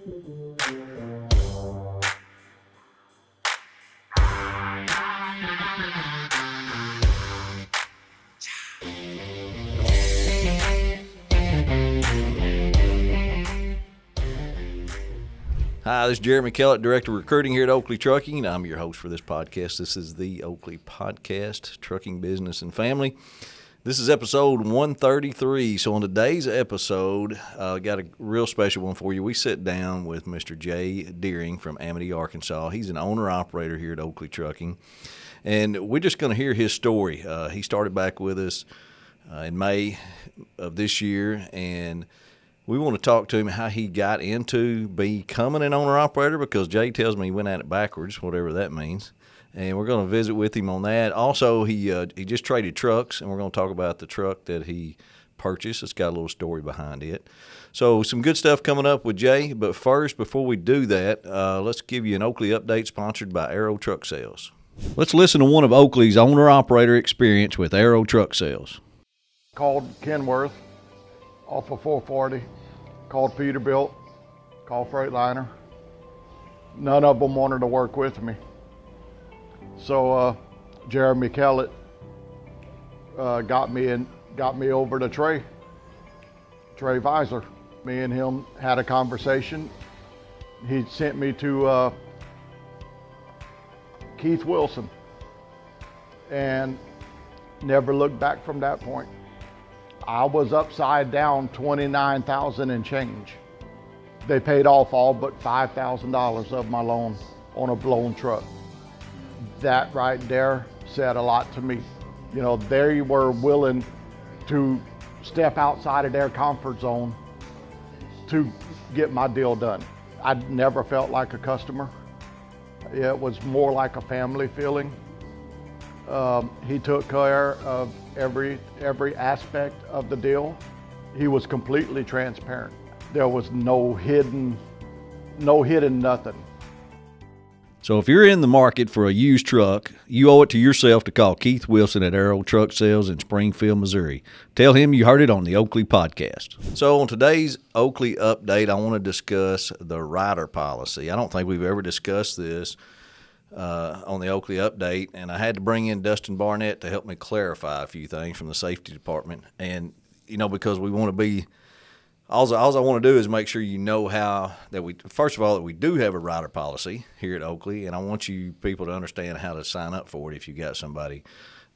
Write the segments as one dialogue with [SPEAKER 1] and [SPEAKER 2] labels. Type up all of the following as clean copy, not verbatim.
[SPEAKER 1] Hi, this is Jeremy Kellett, Director of Recruiting here at Oakley Trucking. I'm your host for this podcast. This is the Oakley Podcast, Trucking Business and Family. This is episode 133. So on today's episode, I got a real special one for you. We sit down with Mr. Jay Deering from Amity, Arkansas. He's an owner-operator here at Oakley Trucking. And we're just going to hear his story. He started back with us in May of this year, and we want to talk to him how he got into becoming an owner-operator, because Jay tells me he went at it backwards, whatever that means. And we're going to visit with him on that. Also, he just traded trucks, and we're going to talk about the truck that he purchased. It's got a little story behind it. So some good stuff coming up with Jay. But first, before we do that, let's give you an Oakley update sponsored by Arrow Truck Sales. Let's listen to one of Oakley's owner-operator experience with Arrow Truck Sales.
[SPEAKER 2] Called Kenworth off of 440, called Peterbilt, called Freightliner. None of them wanted to work with me. So Jeremy Kellett got me over to Trey Visor. Me and him had a conversation. He sent me to Keith Wilson and never looked back from that point. I was upside down $29,000 and change. They paid off all but $5,000 of my loan on a blown truck. That right there said a lot to me. You know, they were willing to step outside of their comfort zone to get my deal done. I never felt like a customer. It was more like a family feeling. He took care of every aspect of the deal. He was completely transparent. There was no hidden nothing.
[SPEAKER 1] So if you're in the market for a used truck, you owe it to yourself to call Keith Wilson at Arrow Truck Sales in Springfield, Missouri. Tell him you heard it on the Oakley Podcast. So on today's Oakley update, I want to discuss the rider policy. I don't think we've ever discussed this on the Oakley update, and I had to bring in Dustin Barnett to help me clarify a few things from the safety department. And, you know, because we want to be, all I want to do is make sure you know that we do have a rider policy here at Oakley, and I want you people to understand how to sign up for it if you got somebody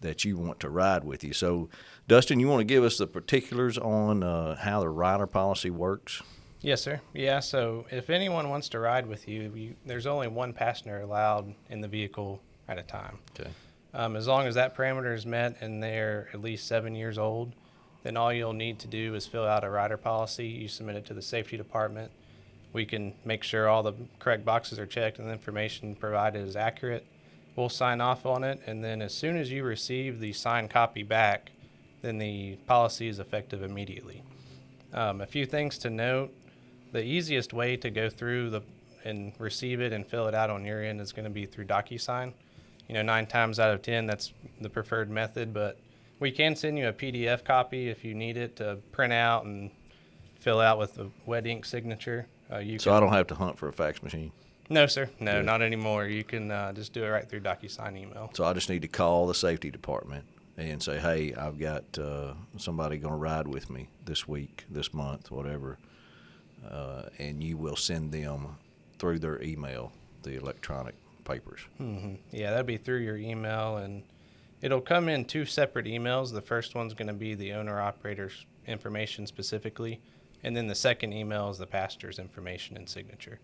[SPEAKER 1] that you want to ride with you. So, Dustin, you want to give us the particulars on how the rider policy works?
[SPEAKER 3] Yes, sir. Yeah, so if anyone wants to ride with you, there's only one passenger allowed in the vehicle at a time.
[SPEAKER 1] Okay.
[SPEAKER 3] As long as that parameter is met and they're at least 7 years old, then all you'll need to do is fill out a rider policy. You submit it to the safety department. We can make sure all the correct boxes are checked and the information provided is accurate. We'll sign off on it, and then as soon as you receive the signed copy back, then the policy is effective immediately. A few things to note. The easiest way to go through and receive it and fill it out on your end is going to be through DocuSign. 9 times out of 10, that's the preferred method, but we can send you a PDF copy if you need it to print out and fill out with a wet ink signature.
[SPEAKER 1] I don't have to hunt for a fax machine?
[SPEAKER 3] No, sir. No, not anymore. You can just do it right through DocuSign email.
[SPEAKER 1] So I just need to call the safety department and say, hey, I've got somebody going to ride with me this week, this month, whatever. And you will send them through their email the electronic papers.
[SPEAKER 3] Mm-hmm. Yeah, that'd be through your email, and it'll come in 2 separate emails. The first one's going to be the owner-operator's information specifically, and then the second email is the passenger's information and signature.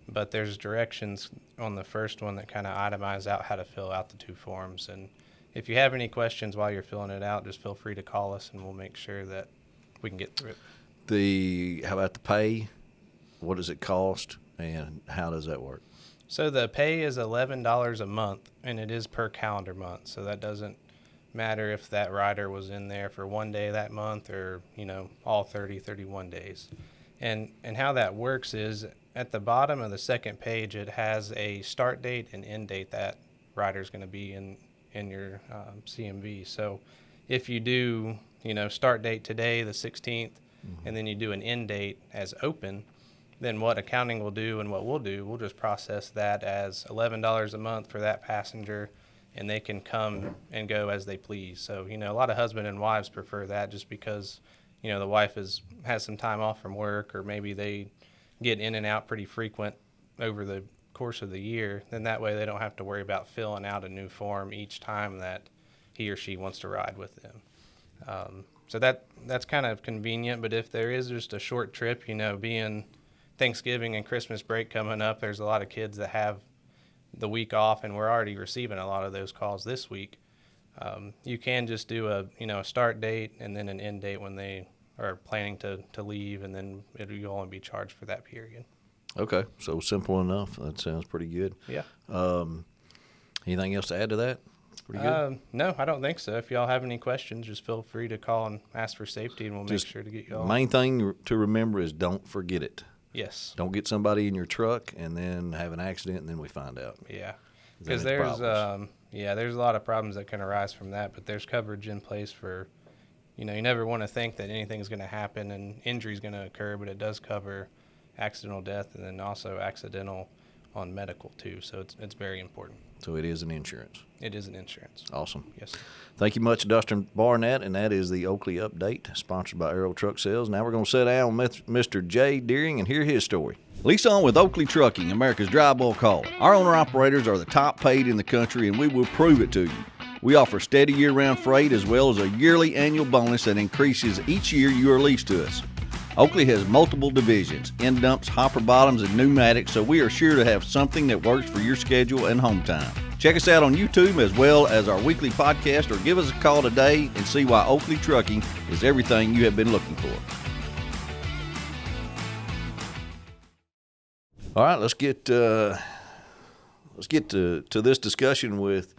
[SPEAKER 3] But there's directions on the first one that kind of itemize out how to fill out the 2 forms. And if you have any questions while you're filling it out, just feel free to call us, and we'll make sure that we can get through it.
[SPEAKER 1] How about the pay? What does it cost, and how does that work?
[SPEAKER 3] So the pay is $11 a month, and it is per calendar month. So that doesn't matter if that rider was in there for 1 day that month or, all 30, 31 days. And how that works is at the bottom of the second page, it has a start date and end date that rider's going to be in your CMV. So if you do, start date today, the 16th, and then you do an end date as open, then what accounting will do and what we'll do, we'll just process that as $11 a month for that passenger, and they can come and go as they please. So, a lot of husband and wives prefer that just because, the wife has some time off from work, or maybe they get in and out pretty frequent over the course of the year. Then that way they don't have to worry about filling out a new form each time that he or she wants to ride with them. So that's kind of convenient. But if there is just a short trip, being Thanksgiving and Christmas break coming up, there's a lot of kids that have the week off, and we're already receiving a lot of those calls this week. You can just do a start date and then an end date when they are planning to leave, and then you'll only be charged for that period.
[SPEAKER 1] Okay, so simple enough. That sounds pretty good.
[SPEAKER 3] Yeah.
[SPEAKER 1] Anything else to add to that? Pretty good?
[SPEAKER 3] No, I don't think so. If y'all have any questions, just feel free to call and ask for safety, and we'll make sure to get y'all.
[SPEAKER 1] Main thing to remember is don't forget it.
[SPEAKER 3] Yes.
[SPEAKER 1] Don't get somebody in your truck and then have an accident, and then we find out.
[SPEAKER 3] Yeah. Because there's a lot of problems that can arise from that, but there's coverage in place for, you never want to think that anything's going to happen and injury's going to occur, but it does cover accidental death and then also accidental on medical too. So it's very important.
[SPEAKER 1] So it is an insurance.
[SPEAKER 3] It is an insurance.
[SPEAKER 1] Awesome.
[SPEAKER 3] Yes.
[SPEAKER 1] Thank you much, Dustin Barnett, and that is the Oakley Update, sponsored by Aero Truck Sales. Now we're going to sit down with Mr. Jay Deering and hear his story. Lease on with Oakley Trucking, America's dry bulk hauler. Our owner-operators are the top paid in the country, and we will prove it to you. We offer steady year-round freight as well as a yearly annual bonus that increases each year you are leased to us. Oakley has multiple divisions, end dumps, hopper bottoms, and pneumatics, so we are sure to have something that works for your schedule and home time. Check us out on YouTube as well as our weekly podcast, or give us a call today and see why Oakley Trucking is everything you have been looking for. All right, let's get to this discussion with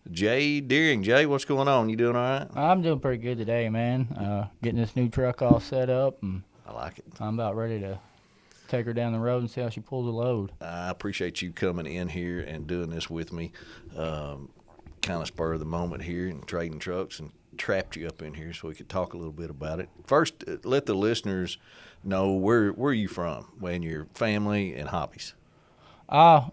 [SPEAKER 1] Jay Deering. Jay, what's going on? You doing all right?
[SPEAKER 4] I'm doing pretty good today, man. Getting this new truck all set up, and
[SPEAKER 1] I like it.
[SPEAKER 4] I'm about ready to take her down the road and see how she pulls a load.
[SPEAKER 1] I appreciate you coming in here and doing this with me. Kind of spur of the moment here and trading trucks, and trapped you up in here so we could talk a little bit about it. First, let the listeners know where are you from and your family and hobbies.
[SPEAKER 4] I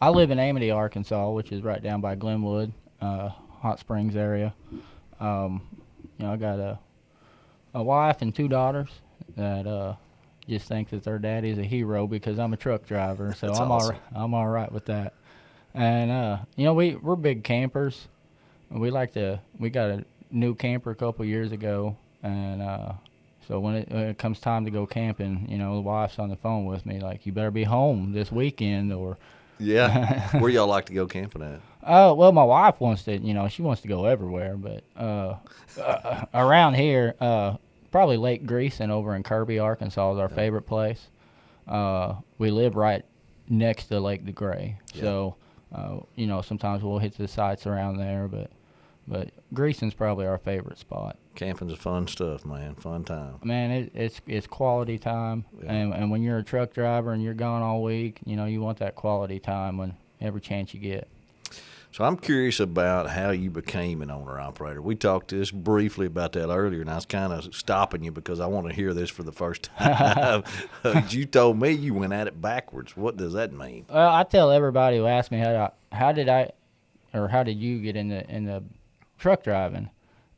[SPEAKER 4] live in Amity, Arkansas, which is right down by Glenwood, Hot Springs area. I got a wife and 2 daughters that just think that their daddy's a hero because I'm a truck driver, so
[SPEAKER 1] That's
[SPEAKER 4] I'm
[SPEAKER 1] awesome.
[SPEAKER 4] I'm all right with that. And we're big campers. We got a new camper a couple years ago, and so when it comes time to go camping, the wife's on the phone with me like, you better be home this weekend, or
[SPEAKER 1] Yeah. Where y'all like to go camping at?
[SPEAKER 4] well, my wife wants to, she wants to go everywhere, but around here, probably Lake Greason over in Kirby, Arkansas is our favorite place. We live right next to Lake DeGray, so sometimes we'll hit the sites around there, but Greason's probably our favorite spot.
[SPEAKER 1] Camping's fun stuff, man. Fun time.
[SPEAKER 4] Man, it's quality time, and when you're a truck driver and you're gone all week, you want that quality time when every chance you get.
[SPEAKER 1] So I'm curious about how you became an owner-operator. We talked just briefly about that earlier, and I was kind of stopping you because I want to hear this for the first time. You told me you went at it backwards. What does that mean?
[SPEAKER 4] Well, I tell everybody who asks me how did you get in the truck driving,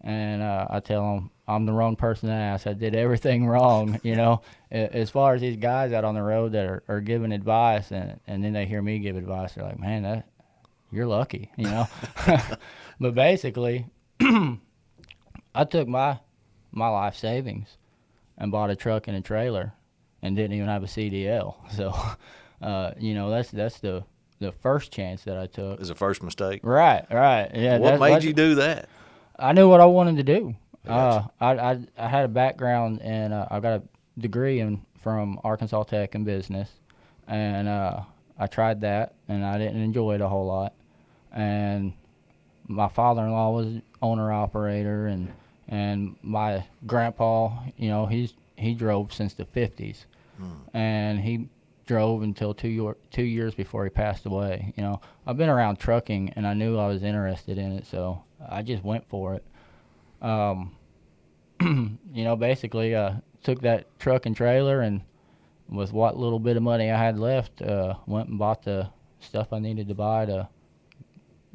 [SPEAKER 4] and I tell them I'm the wrong person to ask. I did everything wrong, As far as these guys out on the road that are giving advice, and then they hear me give advice, they're like, man, you're lucky, But basically, I took my life savings and bought a truck and a trailer and didn't even have a CDL. So, that's the first chance that I took.
[SPEAKER 1] It was the first mistake.
[SPEAKER 4] Right. Yeah.
[SPEAKER 1] What made you do that?
[SPEAKER 4] I knew what I wanted to do.
[SPEAKER 1] Gotcha.
[SPEAKER 4] I had a background, and I got a degree from Arkansas Tech in business, and I tried that, and I didn't enjoy it a whole lot. And my father-in-law was owner-operator, and my grandpa, he drove since the 50s, and he drove until 2 years before he passed away. I've been around trucking, and I knew I was interested in it, so I just went for it. Basically took that truck and trailer and with what little bit of money I had left, went and bought the stuff I needed to buy to,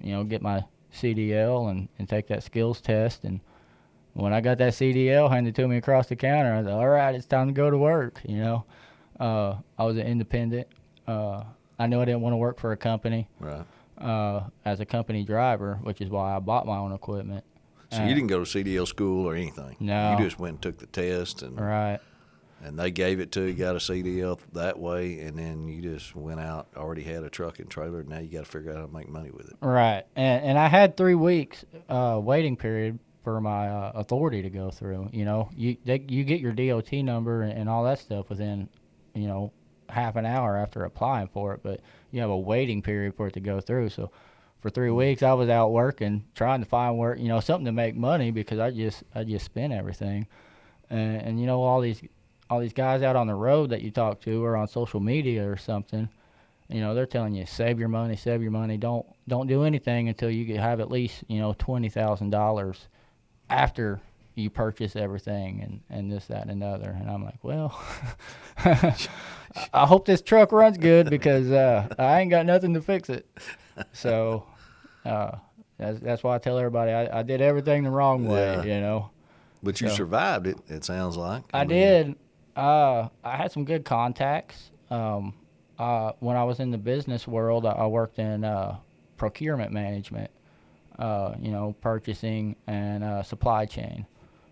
[SPEAKER 4] get my CDL and take that skills test. And when I got that CDL handed to me across the counter, I was like, all right, it's time to go to work. I was an independent. I knew I didn't want to work for a company.
[SPEAKER 1] Right.
[SPEAKER 4] As a company driver, which is why I bought my own equipment.
[SPEAKER 1] So you didn't go to CDL school or anything?
[SPEAKER 4] No.
[SPEAKER 1] You just went and took the test, and
[SPEAKER 4] Right.
[SPEAKER 1] and they gave it to you, got a CDL that way, and then you just went out, already had a truck and trailer, and now you got to figure out how to make money with it.
[SPEAKER 4] Right. And I had 3 weeks waiting period for my authority to go through. You get your DOT number and all that stuff within, half an hour after applying for it, but you have a waiting period for it to go through. So for 3 weeks, I was out working, trying to find work, something to make money, because I just spent everything. And all these guys out on the road that you talk to, or on social media or something, they're telling you, save your money, don't do anything until you have at least $20,000 after you purchase everything, and this, that, and another. And I'm like, well, I hope this truck runs good, because I ain't got nothing to fix it. So that's why I tell everybody I did everything the wrong way.
[SPEAKER 1] But you survived it, it sounds like.
[SPEAKER 4] I did. I had some good contacts. When I was in the business world, I worked in procurement management, purchasing and supply chain.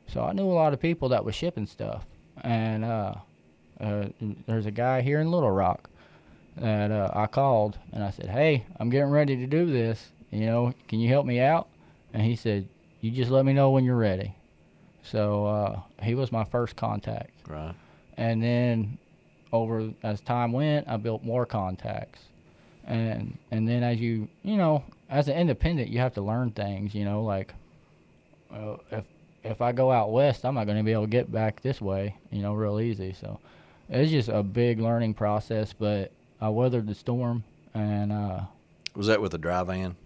[SPEAKER 4] So I knew a lot of people that was shipping stuff. And there's a guy here in Little Rock that I called, and I said, hey, I'm getting ready to do this. Can you help me out? And he said, you just let me know when you're ready. So he was my first contact.
[SPEAKER 1] Right.
[SPEAKER 4] And then as time went, I built more contacts. And then as an independent, you have to learn things, like if I go out west, I'm not going to be able to get back this way, real easy. So it's just a big learning process, but I weathered the storm. And
[SPEAKER 1] was that with a dry van?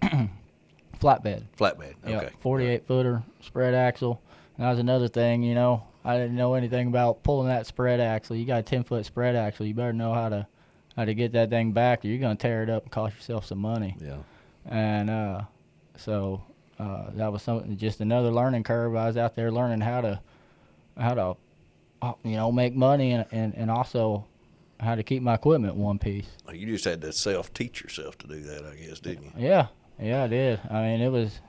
[SPEAKER 4] Flatbed.
[SPEAKER 1] Flatbed, okay.
[SPEAKER 4] 48-footer spread axle. And that was another thing, I didn't know anything about pulling that spread axle. You got a 10-foot spread axle. You better know how to get that thing back, or you're going to tear it up and cost yourself some money.
[SPEAKER 1] Yeah.
[SPEAKER 4] And so that was just another learning curve. I was out there learning how to make money, and also how to keep my equipment one piece.
[SPEAKER 1] You just had to self-teach yourself to do that, I guess, didn't you?
[SPEAKER 4] Yeah, I did. I mean, it was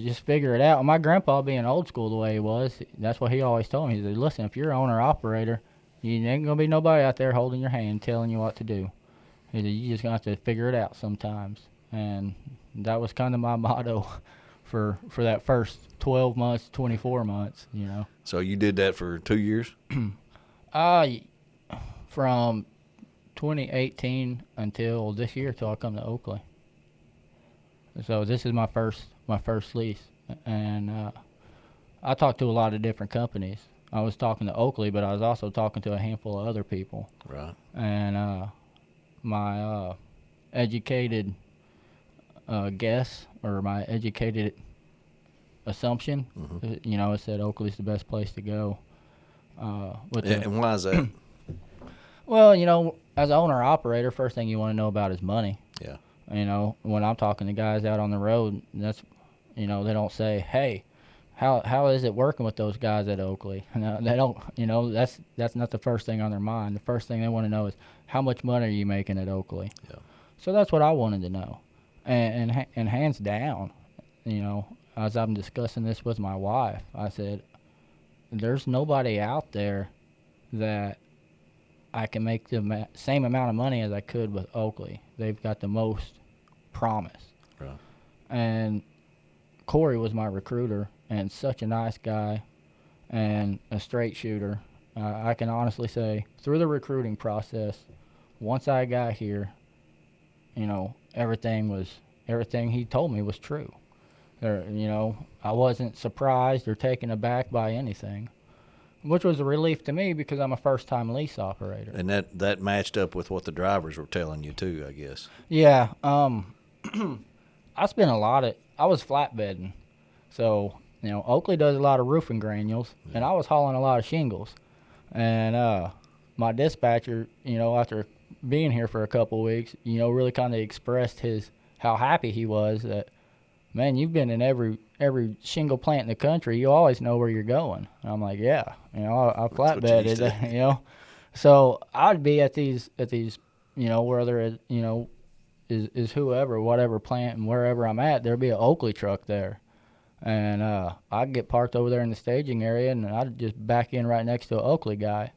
[SPEAKER 4] just figure it out. My grandpa, being old school the way he was, that's what he always told me. He said, listen, if you're owner-operator, you ain't going to be nobody out there holding your hand telling you what to do. He said, you just going to have to figure it out sometimes. And that was kind of my motto for that first 12 months, 24 months,
[SPEAKER 1] So you did that for 2 years?
[SPEAKER 4] From 2018 until this year, till I come to Oakley. So this is my first lease, and I talked to a lot of different companies. I was talking to Oakley, but I was also talking to a handful of other people.
[SPEAKER 1] Right.
[SPEAKER 4] And my educated guess, or my educated assumption, it said Oakley's the best place to go.
[SPEAKER 1] And why is that?
[SPEAKER 4] Well, as an owner-operator, first thing you want to know about is money.
[SPEAKER 1] Yeah.
[SPEAKER 4] When I'm talking to guys out on the road, that's, they don't say, hey, how is it working with those guys at Oakley? No, they don't, that's not the first thing on their mind. The first thing they want to know is, how much money are you making at Oakley?
[SPEAKER 1] Yeah.
[SPEAKER 4] So that's what I wanted to know. And hands down, as I'm discussing this with my wife, I said, there's nobody out there that I can make the same amount of money as I could with Oakley. They've got the most promise.
[SPEAKER 1] Right.
[SPEAKER 4] And Corey was my recruiter, and such a nice guy and a straight shooter. I can honestly say, through the recruiting process, once I got here, everything he told me was true. I wasn't surprised or taken aback by anything, which was a relief to me, because I'm a first-time lease operator.
[SPEAKER 1] And that matched up with what the drivers were telling you too, I guess.
[SPEAKER 4] Yeah. I was flatbedding. So, Oakley does a lot of roofing granules, and I was hauling a lot of shingles. And, my dispatcher, after being here for a couple of weeks, really kind of expressed how happy he was that, man, you've been in every shingle plant in the country. You always know where you're going. And I'm like, yeah, I flatbedded, So I'd be at these, whether it, is whoever, whatever plant and wherever I'm at, there'd be an Oakley truck there. And I'd get parked over there in the staging area, and I'd just back in right next to an Oakley guy.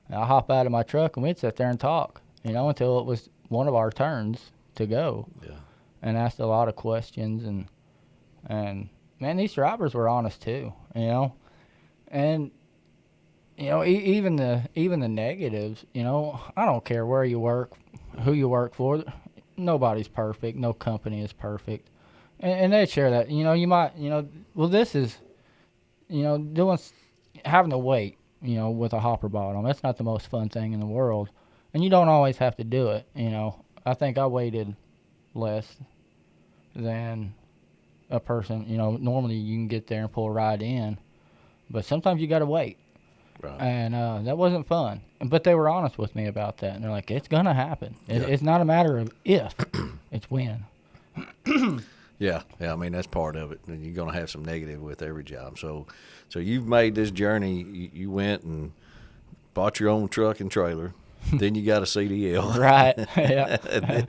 [SPEAKER 4] And I'd hop out of my truck, and we'd sit there and talk, until it was one of our turns to go.
[SPEAKER 1] Yeah.
[SPEAKER 4] And asked a lot of questions, and man, these drivers were honest too, and even the negatives, I don't care where you work, who you work for, nobody's perfect, no company is perfect, and they share that, you might, well, this is, having to wait, with a hopper bottom, that's not the most fun thing in the world, and you don't always have to do it, I think I waited less than a person, normally you can get there and pull a ride in, but sometimes you got to wait.
[SPEAKER 1] Right.
[SPEAKER 4] And that wasn't fun. But they were honest with me about that. And they're like, it's going to happen. It's not a matter of if, it's when.
[SPEAKER 1] Yeah, I mean, that's part of it. And you're going to have some negative with every job. So you've made this journey. You went and bought your own truck and trailer. Then you got a CDL.
[SPEAKER 4] Right, yeah.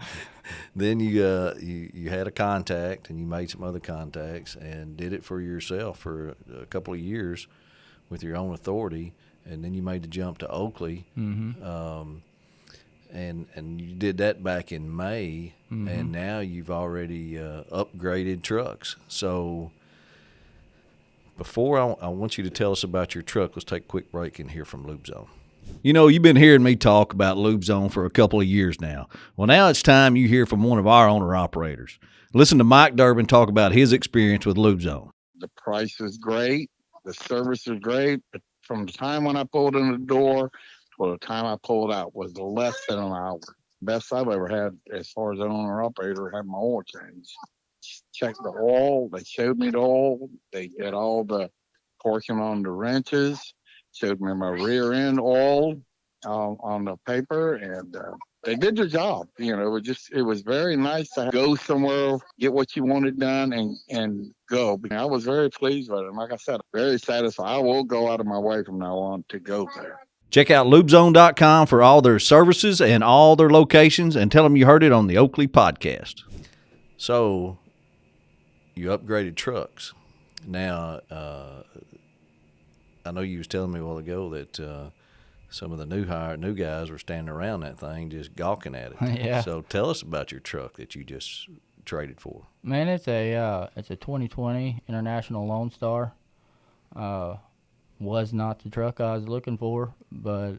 [SPEAKER 1] Then you had a contact, and you made some other contacts and did it for yourself for a couple of years with your own authority, and then you made the jump to Oakley, and you did that back in May, and now you've already upgraded trucks. So before I want you to tell us about your truck, let's take a quick break and hear from Lube Zone. You've been hearing me talk about Lube Zone for a couple of years now. Well, now it's time you hear from one of our owner-operators. Listen to Mike Durbin talk about his experience with Lube Zone.
[SPEAKER 5] The price is great. The service is great. But from the time when I pulled in the door to the time I pulled out was less than an hour. Best I've ever had as far as an owner-operator, had my oil changed. Checked the oil. They showed me the oil. They did all the portion on the wrenches. Showed me my rear end oil on the paper, and they did their job. It was very nice to go somewhere, get what you wanted done, and go. I was very pleased with it. And like I said, very satisfied. I will go out of my way from now on to go there.
[SPEAKER 1] Check out lubezone.com for all their services and all their locations, and tell them you heard it on the Oakley podcast. So you upgraded trucks. Now, I know you was telling me a while ago that some of the new guys were standing around that thing just gawking at it.
[SPEAKER 4] Yeah.
[SPEAKER 1] So tell us about your truck that you just traded for.
[SPEAKER 4] Man, it's a 2020 International Lonestar. Was not the truck I was looking for, but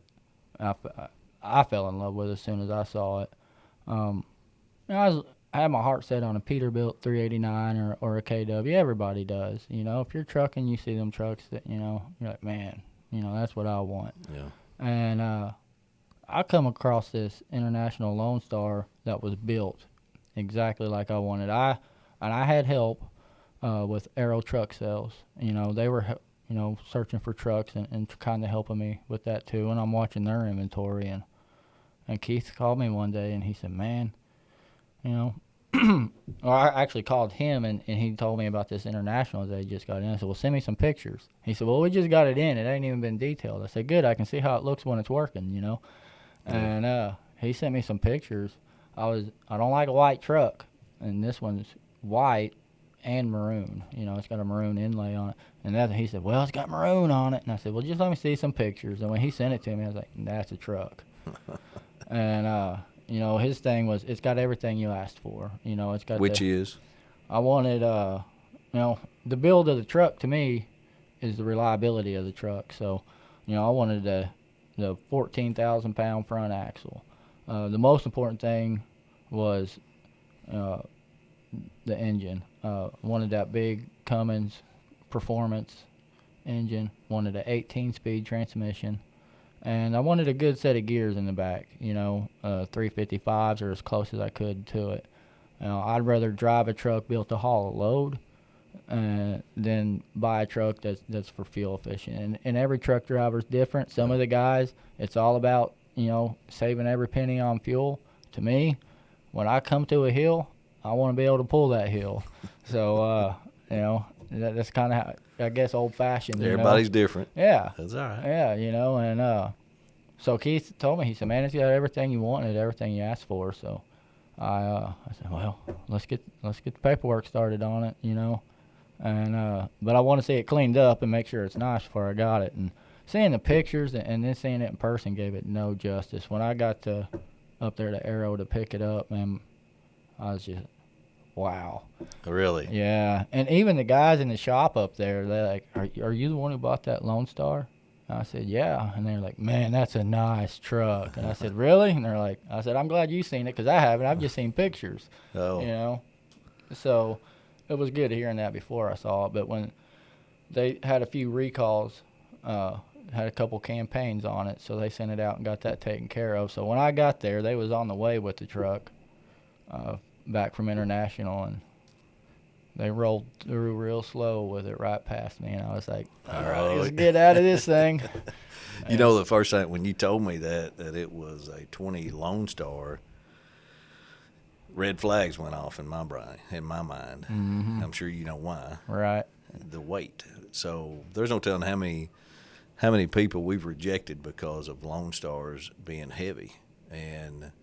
[SPEAKER 4] I fell in love with it as soon as I saw it. I had my heart set on a Peterbilt 389 or a KW. Everybody does. If you're trucking, you see them trucks that, you're like, man, that's what I want.
[SPEAKER 1] Yeah.
[SPEAKER 4] And I come across this International Lonestar that was built exactly like I wanted. I had help with Aero Truck Sales. They were, searching for trucks and kind of helping me with that too. And I'm watching their inventory. And Keith called me one day and he said, man, or I actually called him and he told me about this International that they just got in. I said, well, send me some pictures. He said, well, we just got it in. It ain't even been detailed. I said, good. I can see how it looks when it's working,
[SPEAKER 1] Yeah.
[SPEAKER 4] And he sent me some pictures. I don't like a white truck, and this one's white and maroon. It's got a maroon inlay on it. And he said, well, it's got maroon on it. And I said, well, just let me see some pictures. And when he sent it to me, I was like, that's a truck. And his thing was, it's got everything you asked for. It's got
[SPEAKER 1] Which is?
[SPEAKER 4] I wanted, the build of the truck to me is the reliability of the truck. So, I wanted the 14,000 pound front axle. The most important thing was the engine. Wanted that big Cummins performance engine. Wanted an 18-speed transmission. And I wanted a good set of gears in the back, 355s or as close as I could to it. I'd rather drive a truck built to haul a load than buy a truck that's for fuel efficient. And every truck driver is different. Some of the guys, it's all about saving every penny on fuel. To me, when I come to a hill, I want to be able to pull that hill. So, that's kind of, I guess, old-fashioned.
[SPEAKER 1] Everybody's different.
[SPEAKER 4] Yeah.
[SPEAKER 1] That's all right.
[SPEAKER 4] Yeah, and so Keith told me, he said, man, it's got everything you wanted, everything you asked for. So I said, well, let's get the paperwork started on it, And but I want to see it cleaned up and make sure it's nice before I got it. And seeing the pictures and then seeing it in person gave it no justice. When I got up there to Arrow to pick it up, man, I was just, wow.
[SPEAKER 1] Really?
[SPEAKER 4] Yeah. And even the guys in the shop up there, they're like, are you the one who bought that Lone Star? And I said, yeah. And they're like, man, that's a nice truck. And I said, really? And they're like, I said, I'm glad you've seen it because I haven't. I've just seen pictures.
[SPEAKER 1] Oh.
[SPEAKER 4] So it was good hearing that before I saw it. But when they had a few recalls, had a couple campaigns on it, so they sent it out and got that taken care of. So when I got there, they was on the way with the truck back from International, and they rolled through real slow with it right past me, and I was like, all right, let's get out of this thing.
[SPEAKER 1] The first time when you told me that it was a 20 Lone Star, red flags went off in my mind. Mm-hmm. I'm sure you know why.
[SPEAKER 4] Right.
[SPEAKER 1] The weight. So there's no telling how many people we've rejected because of Lone Stars being heavy. And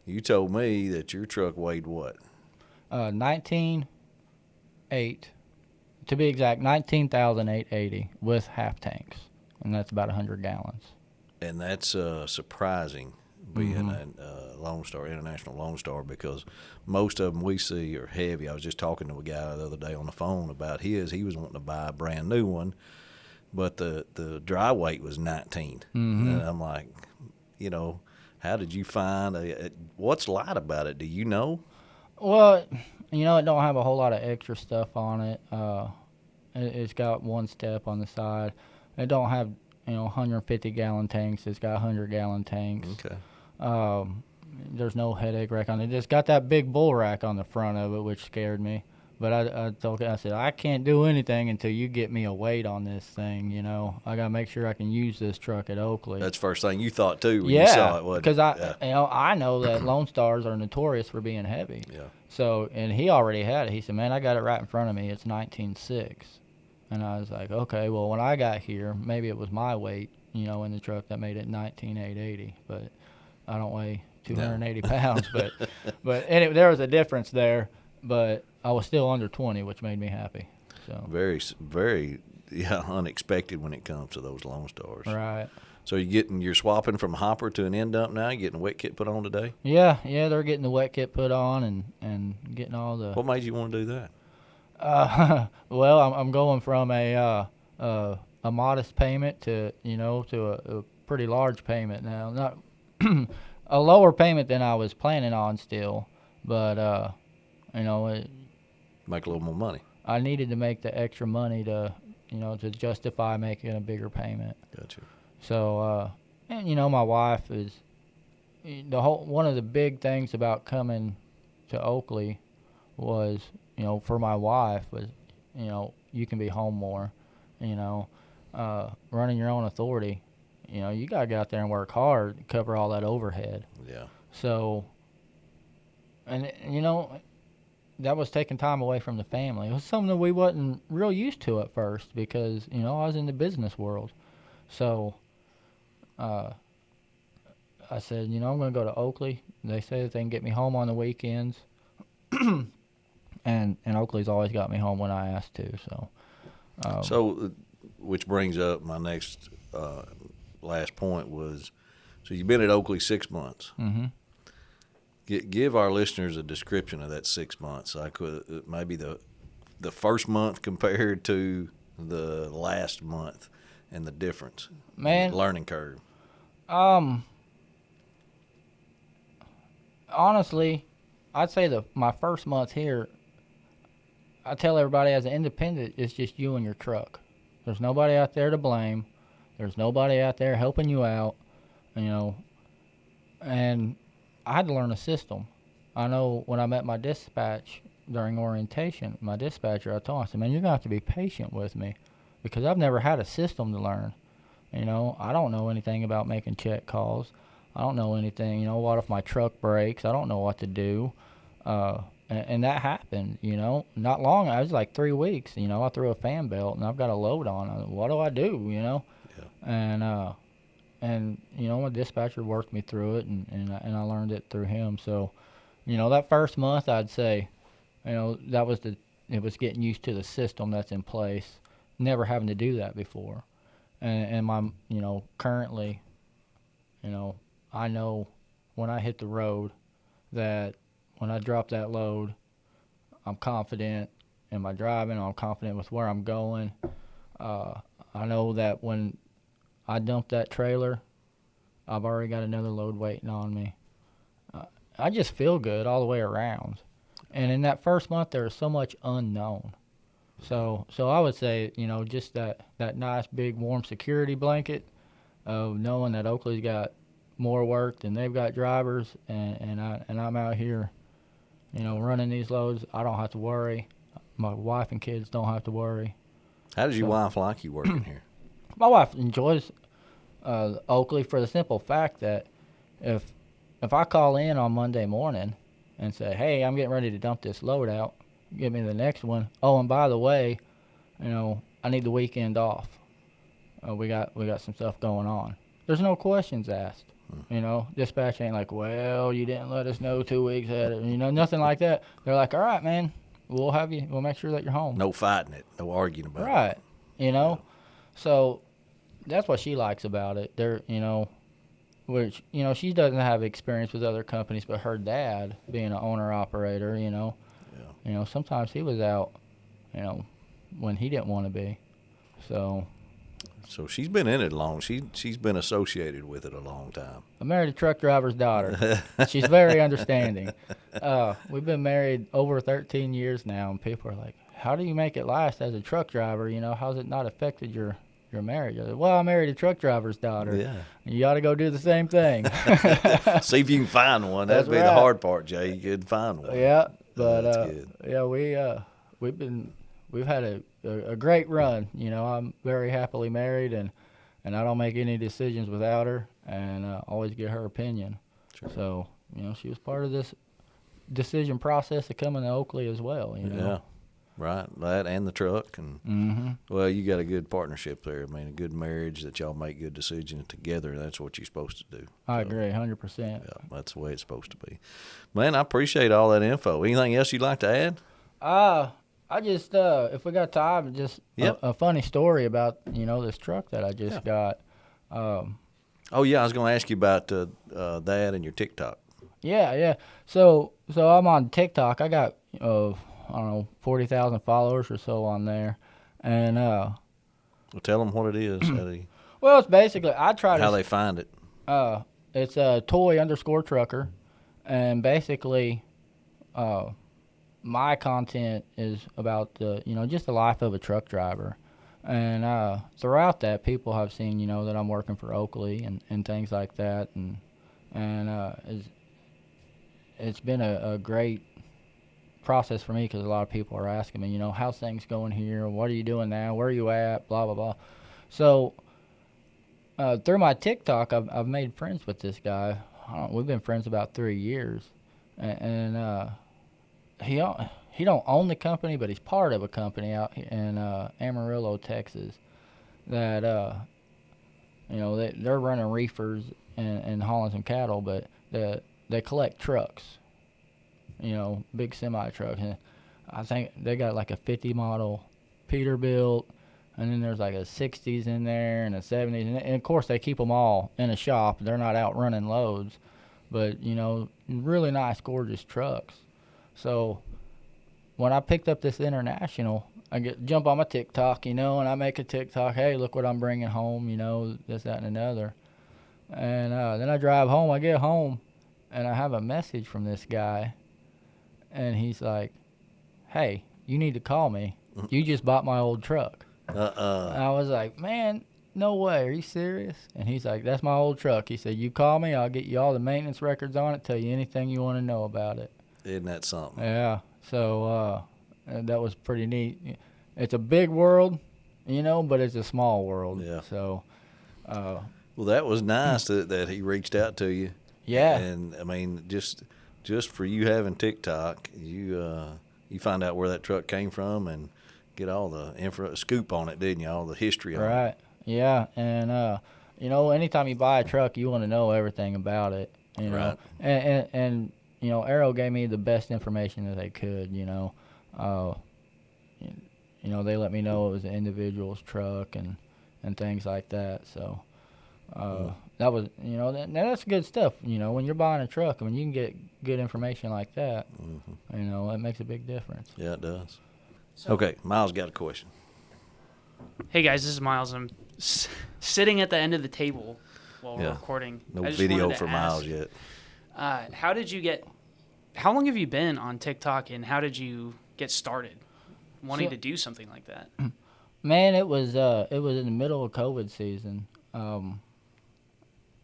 [SPEAKER 1] you told me that your truck weighed what?
[SPEAKER 4] 19.8, to be exact, 19,880 with half tanks, and that's about 100 gallons.
[SPEAKER 1] And that's surprising, being a Lone Star, International Lone Star, because most of them we see are heavy. I was just talking to a guy the other day on the phone about his. He was wanting to buy a brand new one, but the dry weight was 19. And I'm like, how did you find what's light about it? Do you know?
[SPEAKER 4] Well, it don't have a whole lot of extra stuff on it. It's got one step on the side. It don't have 150-gallon tanks. It's got 100-gallon tanks.
[SPEAKER 1] Okay.
[SPEAKER 4] There's no headache rack on it. It's got that big bull rack on the front of it, which scared me. But I said, I can't do anything until you get me a weight on this thing, I got to make sure I can use this truck at Oakley.
[SPEAKER 1] That's the first thing you thought, too, when you saw it, wasn't it?
[SPEAKER 4] Because I know that Lone Stars are notorious for being heavy.
[SPEAKER 1] Yeah.
[SPEAKER 4] So, and he already had it. He said, man, I got it right in front of me. It's 19.6. And I was like, okay, well, when I got here, maybe it was my weight, in the truck that made it 19,880. But I don't weigh 280 pounds. But there was a difference there. But I was still under 20, which made me happy. So
[SPEAKER 1] very, very unexpected when it comes to those Lone Stars.
[SPEAKER 4] Right.
[SPEAKER 1] So you're swapping from hopper to an end dump now? You getting a wet kit put on today?
[SPEAKER 4] Yeah, they're getting the wet kit put on and getting all the.
[SPEAKER 1] What made you want to do that?
[SPEAKER 4] Well, I'm going from a modest payment to a pretty large payment now. Not a lower payment than I was planning on still, but
[SPEAKER 1] Make a little more money.
[SPEAKER 4] I needed to make the extra money to justify making a bigger payment.
[SPEAKER 1] Gotcha.
[SPEAKER 4] So, my wife is one of the big things about coming to Oakley was, for my wife was, you can be home more, running your own authority, you got to get out there and work hard to cover all that overhead.
[SPEAKER 1] Yeah.
[SPEAKER 4] So, and, that was taking time away from the family. It was something that we wasn't real used to at first because, I was in the business world. So, I said, I'm going to go to Oakley. They say that they can get me home on the weekends. and Oakley's always got me home when I asked to. So,
[SPEAKER 1] which brings up my next last point was, so you've been at Oakley 6 months.
[SPEAKER 4] Mm-hmm.
[SPEAKER 1] Give our listeners a description of that 6 months. Maybe the first month compared to the last month and the difference.
[SPEAKER 4] Man,
[SPEAKER 1] learning curve.
[SPEAKER 4] Honestly, I'd say my first month here, I tell everybody as an independent, it's just you and your truck. There's nobody out there to blame. There's nobody out there helping you out, and I had to learn a system. I know when I met my dispatch during orientation, my dispatcher, I told him, I said, man, you're going to have to be patient with me because I've never had a system to learn. I don't know anything about making check calls. I don't know anything. What if my truck breaks? I don't know what to do. And that happened, not long. I was like 3 weeks, I threw a fan belt and I've got a load on. What do I do,
[SPEAKER 1] Yeah.
[SPEAKER 4] And my dispatcher worked me through it and I learned it through him. So, that first month I'd say, it was getting used to the system that's in place, never having to do that before. And my, currently, I know when I hit the road that when I drop that load, I'm confident in my driving. I'm confident with where I'm going. I know that when I dump that trailer, I've already got another load waiting on me. I just feel good all the way around. And in that first month, there was so much unknown. So I would say, just that nice big warm security blanket of knowing that Oakley's got more work than they've got drivers, and I'm out here, running these loads. I don't have to worry. My wife and kids don't have to worry.
[SPEAKER 1] How does your wife like you working here?
[SPEAKER 4] My wife enjoys Oakley for the simple fact that if I call in on Monday morning and say, hey, I'm getting ready to dump this load out, give me the next one. Oh, and by the way, I need the weekend off. We got some stuff going on. There's no questions asked. Dispatch ain't like, well, you didn't let us know 2 weeks ahead. Nothing like that. They're like, all right, man, we'll make sure that you're home.
[SPEAKER 1] No fighting it, no arguing about it.
[SPEAKER 4] Right. So that's what she likes about it. Which, she doesn't have experience with other companies, but her dad, being an owner-operator, sometimes he was out, when he didn't want to be.
[SPEAKER 1] So she's been in it long. She's been associated with it a long time.
[SPEAKER 4] I married a truck driver's daughter. She's very understanding. We've been married over 13 years now, and people are like, how do you make it last as a truck driver? How's it not affected your marriage? I said, well, I married a truck driver's daughter.
[SPEAKER 1] Yeah.
[SPEAKER 4] You ought to go do the same thing.
[SPEAKER 1] See if you can find one. That'd
[SPEAKER 4] That's
[SPEAKER 1] be
[SPEAKER 4] right.
[SPEAKER 1] the hard part, Jay. You couldn't find one.
[SPEAKER 4] Yeah, but
[SPEAKER 1] That's good.
[SPEAKER 4] yeah, we've had a great run. I'm very happily married, and I don't make any decisions without her, and always get her opinion.
[SPEAKER 1] Sure.
[SPEAKER 4] So she was part of this decision process of coming to Oakley as well.
[SPEAKER 1] Yeah, right. That and the truck, and well, you got a good partnership there. I mean, a good marriage that y'all make good decisions together. That's what you're supposed to do.
[SPEAKER 4] I agree, 100%.
[SPEAKER 1] Yeah, that's the way it's supposed to be. Man, I appreciate all that info. Anything else you'd like to add?
[SPEAKER 4] I just, if we got time, just a funny story about, this truck that I just got.
[SPEAKER 1] Oh, yeah, I was going to ask you about that and your TikTok.
[SPEAKER 4] Yeah. So I'm on TikTok. I got, I don't know, 40,000 followers or so on there. And,
[SPEAKER 1] Well, tell them what it is.
[SPEAKER 4] well, it's basically, I try to.
[SPEAKER 1] How they find it.
[SPEAKER 4] It's a toy_trucker. And basically, my content is about just the life of a truck driver, and throughout that, people have seen that I'm working for Oakley and things like that, and it's been a great process for me because a lot of people are asking me, how's things going here? What are you doing now? Where are you at? Blah blah blah. So through my TikTok, I've made friends with this guy. We've been friends about 3 years, and he don't own the company, but he's part of a company out in Amarillo, Texas, that they're running reefers and hauling some cattle, but they collect trucks, big semi trucks. And I think they got like a 50 model Peterbilt, and then there's like a 60s in there and a 70s, and of course they keep them all in a shop. They're not out running loads, but really nice, gorgeous trucks. So when I picked up this International, I jump on my TikTok, and I make a TikTok, hey, look what I'm bringing home, this, that, and another. And then I drive home. I get home, and I have a message from this guy, and he's like, hey, you need to call me. You just bought my old truck. And I was like, man, no way. Are you serious? And he's like, that's my old truck. He said, you call me, I'll get you all the maintenance records on it, tell you anything you want to know about it.
[SPEAKER 1] Isn't that something?
[SPEAKER 4] Yeah. So that was pretty neat. It's a big world, but it's a small world.
[SPEAKER 1] Yeah.
[SPEAKER 4] So.
[SPEAKER 1] Well, that was nice that he reached out to you.
[SPEAKER 4] Yeah.
[SPEAKER 1] And I mean, just for you having TikTok, you find out where that truck came from and get all the scoop on it, didn't you? All the history on it.
[SPEAKER 4] Right. Yeah. And anytime you buy a truck, you want to know everything about it.
[SPEAKER 1] Right.
[SPEAKER 4] And Arrow gave me the best information that they could. They let me know it was an individual's truck and things like that. So that was, that's good stuff. When you're buying a truck, when you can get good information like that, it makes a big difference.
[SPEAKER 1] Yeah, it does. Okay, Miles got a question.
[SPEAKER 6] Hey guys, this is Miles. I'm sitting at the end of the table while we're recording.
[SPEAKER 1] No video for Miles yet.
[SPEAKER 6] How long have you been on TikTok, and how did you get started wanting to do something like that?
[SPEAKER 4] Man, it was in the middle of COVID season.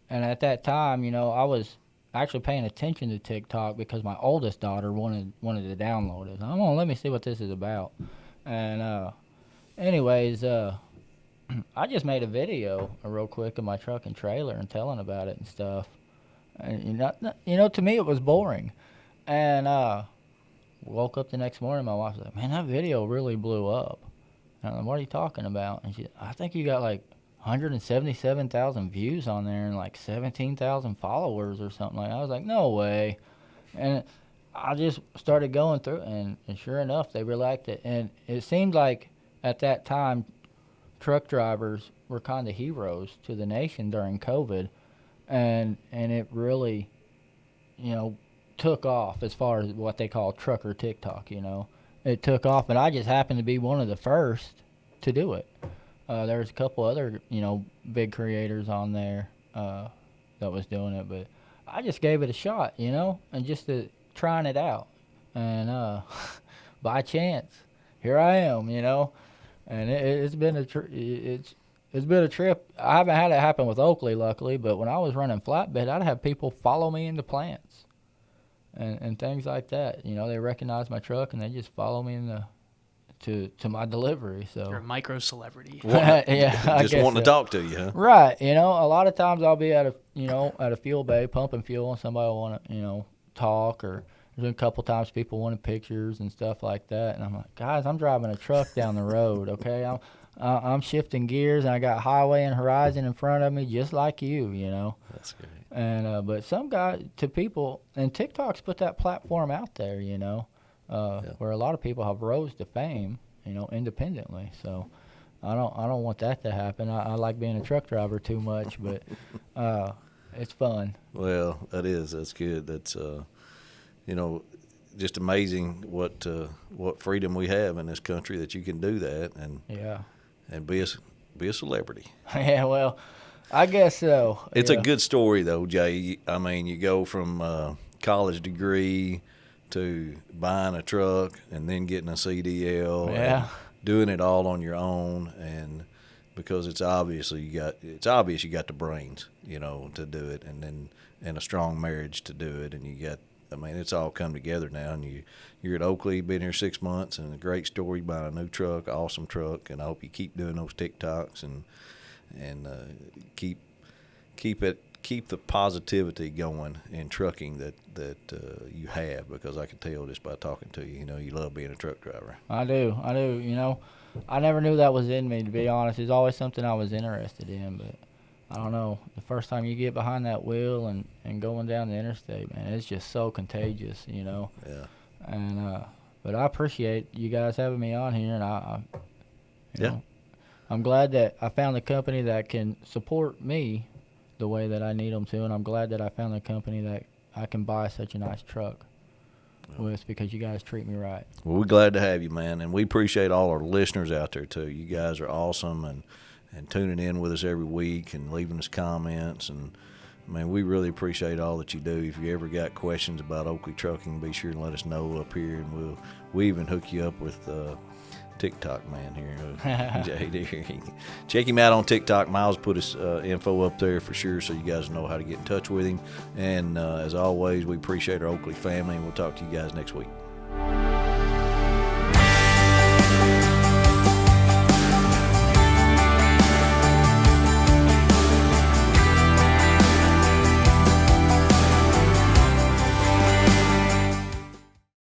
[SPEAKER 4] And at that time, I was actually paying attention to TikTok because my oldest daughter wanted to download it. I'm gonna let me see what this is about. And anyways, I just made a video real quick of my truck and trailer and telling about it and stuff. And to me it was boring. And woke up the next morning, my wife was like, "Man, that video really blew up." And I'm like, "What are you talking about?" And she, "I think you got like 177,000 views on there and like 17,000 followers or something like that." I was like, "No way." And I just started going through it, and sure enough, they really liked it. And it seemed like at that time, truck drivers were kind of heroes to the nation during COVID, and it really, took off as far as what they call trucker TikTok. It took off, and I just happened to be one of the first to do it. There's a couple other, big creators on there that was doing it, but I just gave it a shot, and just trying it out. And by chance, here I am, and it's been a trip. I haven't had it happen with Oakley, luckily, but when I was running flatbed, I'd have people follow me into plants and things like that. They recognize my truck and they just follow me to my delivery. So
[SPEAKER 6] You're a micro celebrity.
[SPEAKER 4] Yeah,
[SPEAKER 1] Just wanting to talk to you, huh?
[SPEAKER 4] Right. A lot of times I'll be at a fuel bay pumping fuel, and somebody will want to talk, or there's a couple times people wanted pictures and stuff like that, and I'm like, "Guys, I'm driving a truck down the road, okay? I'm shifting gears, and I got highway and horizon in front of me, just like you,
[SPEAKER 1] That's great.
[SPEAKER 4] And but some guys, to people, and TikTok's put that platform out there, where a lot of people have rose to fame, independently. So I don't want that to happen. I like being a truck driver too much, but it's fun.
[SPEAKER 1] Well, that is. That's good. That's just amazing what freedom we have in this country, that you can do that and be a celebrity.
[SPEAKER 4] Yeah, well, I guess so.
[SPEAKER 1] It's a good story though, Jay. I mean, you go from college degree to buying a truck and then getting a CDL, and doing it all on your own, and because it's obvious you got the brains, to do it, and a strong marriage to do it, and it's all come together now, and you're at Oakley, been here 6 months, and a great story, buying a new truck, awesome truck, and I hope you keep doing those TikToks and keep the positivity going in trucking that you have, because I can tell just by talking to you, you love being a truck driver.
[SPEAKER 4] I do. I never knew that was in me, to be honest. It's always something I was interested in, but I don't know. The first time you get behind that wheel and going down the interstate, man, it's just so contagious,
[SPEAKER 1] Yeah.
[SPEAKER 4] And but I appreciate you guys having me on here, and I'm glad that I found a company that can support me the way that I need them to, and I'm glad that I found a company that I can buy such a nice truck with, because you guys treat me right.
[SPEAKER 1] Well, we're glad to have you, man, and we appreciate all our listeners out there too. You guys are awesome, and tuning in with us every week and leaving us comments, and we really appreciate all that you do. If you ever got questions about Oakley Trucking, be sure and let us know up here, and we'll even hook you up with TikTok man here, Jay. Check him out on TikTok. Miles put his info up there for sure, so you guys know how to get in touch with him. And as always, we appreciate our Oakley family, and we'll talk to you guys next week.